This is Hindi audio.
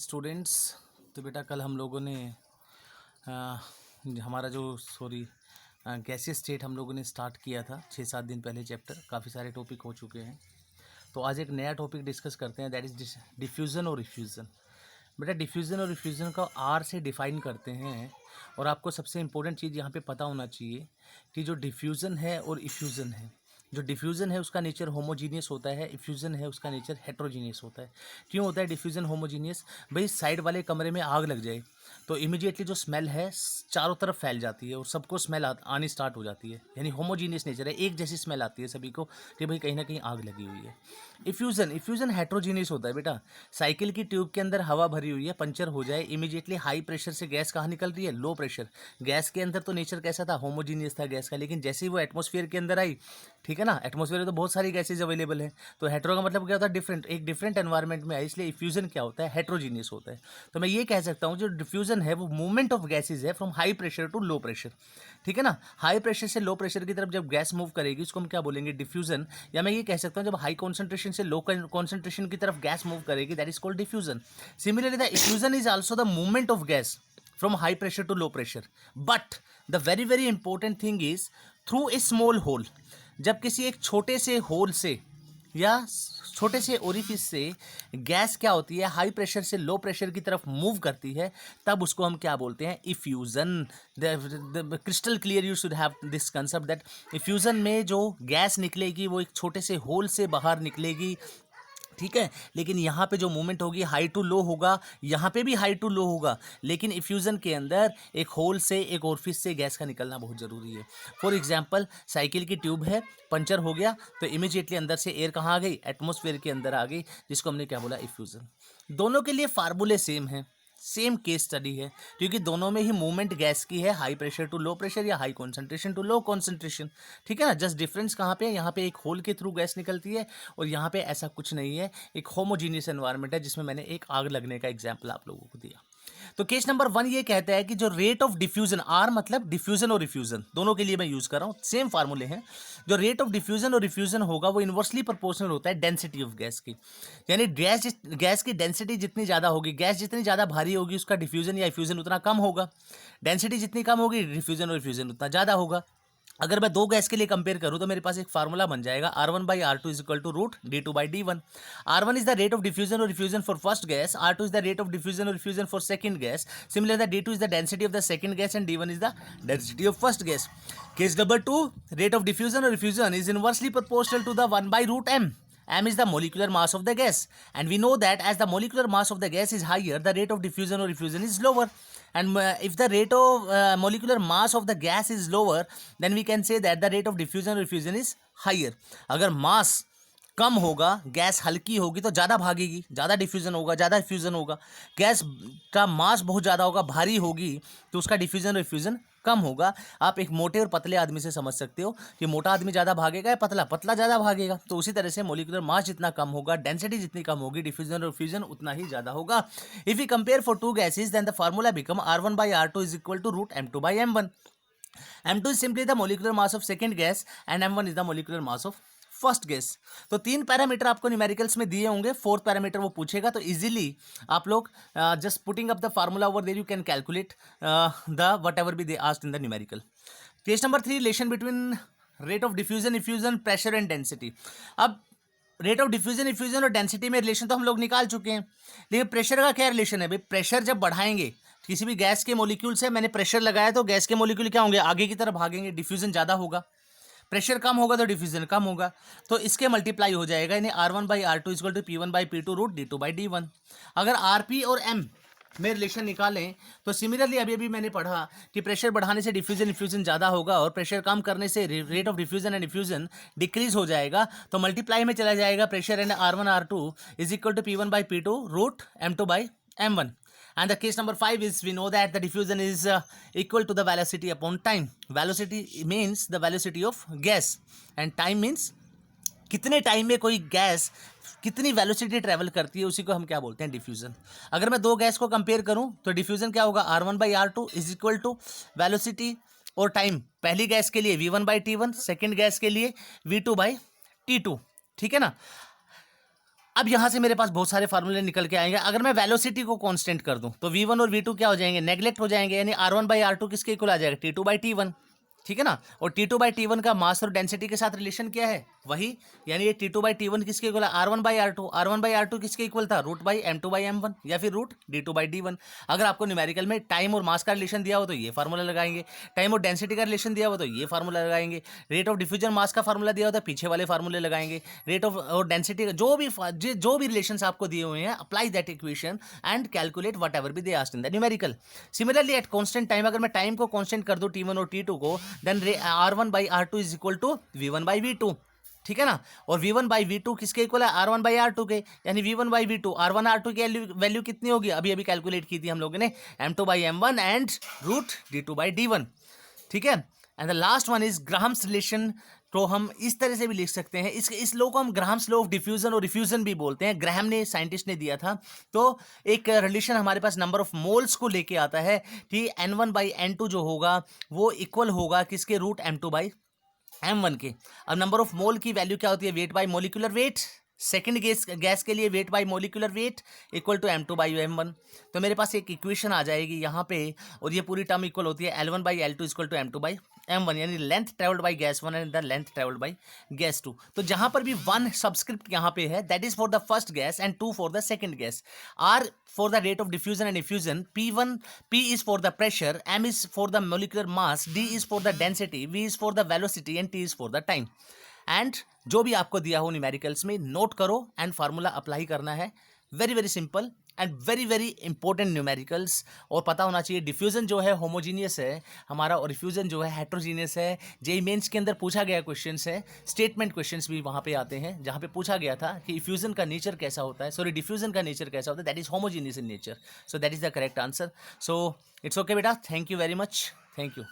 स्टूडेंट्स। तो बेटा कल हम लोगों ने हमारा जो गैसीय स्टेट हम लोगों ने स्टार्ट किया था 6-7 दिन पहले चैप्टर। काफ़ी सारे टॉपिक हो चुके हैं, तो आज एक नया टॉपिक डिस्कस करते हैं, दैट इज़ डिफ्यूज़न और रिफ्यूज़न। बेटा डिफ्यूज़न और रिफ्यूज़न का आर से डिफ़ाइन करते हैं। और आपको सबसे इम्पोर्टेंट चीज़ यहाँ पे पता होना चाहिए कि जो डिफ्यूज़न है और इफ्यूज़न है, जो डिफ्यूज़न है उसका नेचर होमोजीनियस होता है, इफ्यूज़न है उसका नेचर हेट्रोजीनियस होता है। क्यों होता है डिफ्यूज़न होमोजीनियस? भाई साइड वाले कमरे में आग लग जाए तो इमीडिएटली जो स्मेल है चारों तरफ फैल जाती है और सबको स्मेल आनी स्टार्ट हो जाती है, यानी होमोजीनियस नेचर है, एक जैसी स्मेल आती है सभी को कि भाई कहीं ना कहीं आग लगी हुई है। इफ्यूज़न हेट्रोजीनियस होता है बेटा। साइकिल की ट्यूब के अंदर हवा भरी हुई है, पंचर हो जाए, इमीडिएटली हाई प्रेशर से गैस कहाँ निकल रही है? Low pressure. गैस के अंदर तो नेचर कैसा था? होमोजीनियस था गैस का, लेकिन जैसे ही वो एटमॉस्फेयर के अंदर आई, ठीक है ना, एटमॉस्फेयर में तो बहुत सारी गैसेज अवेलेबल है, तो हेट्रो का मतलब क्या होता है? डिफरेंट, एक डिफरेंट एनवायरनमेंट में है, इसलिए इफ्यूजन क्या होता है? हेट्रोजीनियस होता है। तो मैं ये कह सकता हूँ जो डिफ्यूजन है वो मूवमेंट ऑफ गैसेज है from high pressure to low pressure, ठीक है ना। हाई प्रेशर से लो प्रेशर की तरफ जब गैस मूव करेगी उसको हम क्या बोलेंगे? डिफ्यूजन। या मैं ये कह सकता हूँ जब हाई कॉन्सेंट्रेशन से लो कॉन्सेंट्रेशन की तरफ गैस मूव करेगी, that is called diffusion. Similarly the effusion is also the movement of gas from high pressure to low pressure, but the very important thing is through a small hole। जब किसी एक छोटे से होल से या छोटे से ओरिफिस से गैस क्या होती है? हाई प्रेशर से लो प्रेशर की तरफ मूव करती है, तब उसको हम क्या बोलते हैं? Effusion. Crystal clear you should have this concept that effusion में जो गैस निकलेगी वो एक छोटे से होल से बाहर निकलेगी, ठीक है। लेकिन यहाँ पे जो मूवमेंट होगी हाई टू लो होगा, यहाँ पे भी हाई टू लो होगा, लेकिन इफ्यूज़न के अंदर एक होल से, एक ओरिफिस से गैस का निकलना बहुत ज़रूरी है। फॉर एग्जांपल साइकिल की ट्यूब है, पंचर हो गया तो इमीडिएटली अंदर से एयर कहाँ आ गई? एटमॉस्फेयर के अंदर आ गई, जिसको हमने क्या बोला? इफ्यूज़न। दोनों के लिए फार्मूले सेम हैं, सेम केस स्टडी है, क्योंकि दोनों में ही मूवमेंट गैस की है, high pressure to low pressure या high concentration to low concentration, ठीक है ना। जस्ट डिफरेंस कहाँ पे है? यहाँ पे एक होल के थ्रू गैस निकलती है और यहाँ पे ऐसा कुछ नहीं है, एक होमोजीनियस एनवायरनमेंट है, जिसमें मैंने एक आग लगने का एग्जाम्पल आप लोगों को दिया। तो केस नंबर 1 ये कहता है कि जो रेट ऑफ डिफ्यूजन, आर मतलब डिफ्यूजन और रिफ्यूजन दोनों के लिए मैं यूज कर रहा हूँ, सेम फार्मूले हैं। जो रेट ऑफ डिफ्यूजन और रिफ्यूजन होगा वो इनवर्सली प्रोपोर्शनल होता है डेंसिटी ऑफ गैस की, यानी गैस की डेंसिटी जितनी ज़्यादा होगी, गैस जितनी ज़्यादा भारी होगी, उसका डिफ्यूजन या इफ्यूजन उतना कम होगा। डेंसिटी जितनी कम होगी, डिफ्यूजन और इफ्यूजन उतना ज़्यादा होगा। अगर मैं दो गैस के लिए कंपेयर करूं तो मेरे पास एक फार्मूला बन जाएगा, R1 by R two is equal to root D2 by D1। R1 is the rate of diffusion और effusion for first gas, R2 is the rate of diffusion और effusion for second gas, similar the D2 is the density of the second gas and D1 is the density of first gas. Case number 2, rate of diffusion और effusion is inversely proportional to the 1 by root m। M is the molecular mass of the gas, and we know that as the molecular mass of the gas is higher, the rate of diffusion or diffusion is lower. And if the rate of molecular mass of the gas is lower, then we can say that the rate of diffusion or diffusion is higher. अगर mass कम होगा, गैस हल्की होगी तो ज़्यादा भागेगी, ज़्यादा डिफ्यूज़न होगा, ज़्यादा डिफ्यूज़न होगा। गैस का मास बहुत ज़्यादा होगा, भारी होगी, तो उसका डिफ्यूज़न और डिफ्यूज़न कम होगा। आप एक मोटे और पतले आदमी से समझ सकते हो कि मोटा आदमी ज़्यादा भागेगा या पतला पतला ज़्यादा भागेगा। तो उसी तरह से मॉलिक्यूलर मास जितना कम होगा, डेंसिटी जितनी कम होगी, डिफ्यूज़न और डिफ्यूज़न उतना ही ज़्यादा होगा। If you compare for two gases, then the formula become R1 by R2 is equal to root M2 by M1। M2 is simply the molecular mass of second gas and M1 is the molecular mass of first gas. तो 3 पैरामीटर आपको न्यूमेरिकल्स में दिए होंगे, 4th पैरामीटर वो पूछेगा, तो इजीली आप लोग just putting up the formula over there you can calculate the whatever be they asked in the numerical. Case number 3, relation between rate of diffusion, effusion, pressure and density. अब रेट ऑफ डिफ्यूजन, इफ्यूजन और डेंसिटी में रिलेशन तो हम लोग निकाल चुके हैं, लेकिन प्रेशर का क्या रिलेशन है? भाई प्रेशर जब बढ़ाएंगे किसी भी गैस के मोलिक्यूल से, मैंने प्रेशर लगाया तो गैस के मोलिक्यूल क्या होंगे? आगे की तरफ भागेंगे, डिफ्यूजन ज़्यादा होगा। प्रेशर कम होगा तो डिफ्यूजन कम होगा, तो इसके मल्टीप्लाई हो जाएगा, यानी R1 by R2 equal to P1 by P2 root D2 by D1। अगर RP और M में रिलेशन निकालें तो सिमिलरली अभी अभी मैंने पढ़ा कि प्रेशर बढ़ाने से डिफ्यूजन इफ्यूजन ज़्यादा होगा और प्रेशर कम करने से rate of diffusion and diffusion decrease हो जाएगा, तो मल्टीप्लाई में चला जाएगा pressure and R1 R2 is equal to P1 by P2 root M2 by M1। And the case number 5 is we know that the diffusion is equal to the velocity upon time. Velocity means the velocity of gas and time means कितने टाइम में कोई गैस कितनी वेलोसिटी ट्रेवल करती है, उसी को हम क्या बोलते हैं? डिफ्यूजन। अगर मैं दो गैस को कंपेयर करूं तो डिफ्यूजन क्या होगा? R1 by R2 is equal to velocity और टाइम, पहली गैस के लिए V1 by T1, second gas के लिए V2 बाई T2, ठीक है ना। अब यहाँ से मेरे पास बहुत सारे फार्मूले निकल के आएंगे। अगर मैं वेलोसिटी को कांस्टेंट कर दूं तो V1 और V2 क्या हो जाएंगे, नेग्लेक्ट हो जाएंगे, यानी R1/R2 किसके इक्वल आ जाएगा, T2/T1, ठीक है ना। और T2/T1 का मास और डेंसिटी के साथ रिलेशन क्या है, वही, यानी ये T2/T1 किसके इक्वल है, R1/R2, R1/R2 किसके इक्वल था, √M2/M1 या फिर √D2/D1। अगर आपको न्यूमेरिकल में टाइम और मास का रिलेशन दिया हो तो ये फार्मूला लगाएंगे, टाइम और डेंसिटी का रिलेशन दिया हो तो ये फार्मूला लगाएंगे, रेट ऑफ डिफ्यूजन मास का फार्मूला दिया हो तो पीछे वाले फार्मूले लगाएंगे, रेट ऑफ और डेंसिटी का जो भी रिलेशंस आपको दिए हुए हैं, apply that equation and calculate what ever be they asked in the numerical. Similarly at constant time, अगर मैं टाइम को कांस्टेंट कर दूं T1 और T2 को, then R1/R2 is equal to V1/V2, ठीक है ना। और V1/V2 किसके इक्वल है, R1/R2 के, यानी V1/V2 R1/R2 की वैल्यू कितनी होगी, अभी अभी कैलकुलेट की थी हम लोगों ने, M2/M1 एंड √D2/D1, ठीक है। And the last one is Graham's relation. तो हम इस तरह से भी लिख सकते हैं, इस लॉ को हम ग्राहम्स लॉ ऑफ डिफ्यूजन और रिफ्यूजन भी बोलते हैं, ग्राहम ने, साइंटिस्ट ने दिया था। तो एक रिलेशन हमारे पास नंबर ऑफ मोल्स को लेके आता है कि N1/N2 जो होगा वो इक्वल होगा किसके, √M2/M1 के। अब नंबर ऑफ मोल की वैल्यू क्या होती है, weight by molecular weight, second gas के लिए weight by molecular weight equal to M2/M1। तो मेरे पास एक इक्वेशन आ जाएगी यहाँ पे, और ये पूरी टर्म इक्वल होती है L1/L2 इक्वल टू M2/M1, यानी length travelled by gas 1 and the length travelled by gas 2। तो जहाँ पर भी 1 सबस्क्रिप्ट यहाँ पे है, that is for the first gas and 2 for the second gas. R for the rate of diffusion and effusion, P is for the pressure, M is for the molecular mass, D is for the density, V is for the velocity and T is for the time। And जो भी आपको दिया हो न्यूमेरिकल्स में नोट करो एंड फार्मूला अप्लाई करना है। Very very simple and very very important numericals. और पता होना चाहिए डिफ्यूजन जो है होमोजीनियस है हमारा, और रिफ्यूजन जो है हेट्रोजीनियस है। जेईई मेंस के अंदर पूछा गया क्वेश्चंस है, स्टेटमेंट क्वेश्चंस भी वहाँ पे आते हैं, जहाँ पे पूछा गया था कि इफ्यूजन का नेचर कैसा होता है, सॉरी डिफ्यूजन का नेचर कैसा होता है, that is homogeneous in nature. So that is the correct answer. So it's okay बेटा, thank you very much, thank you.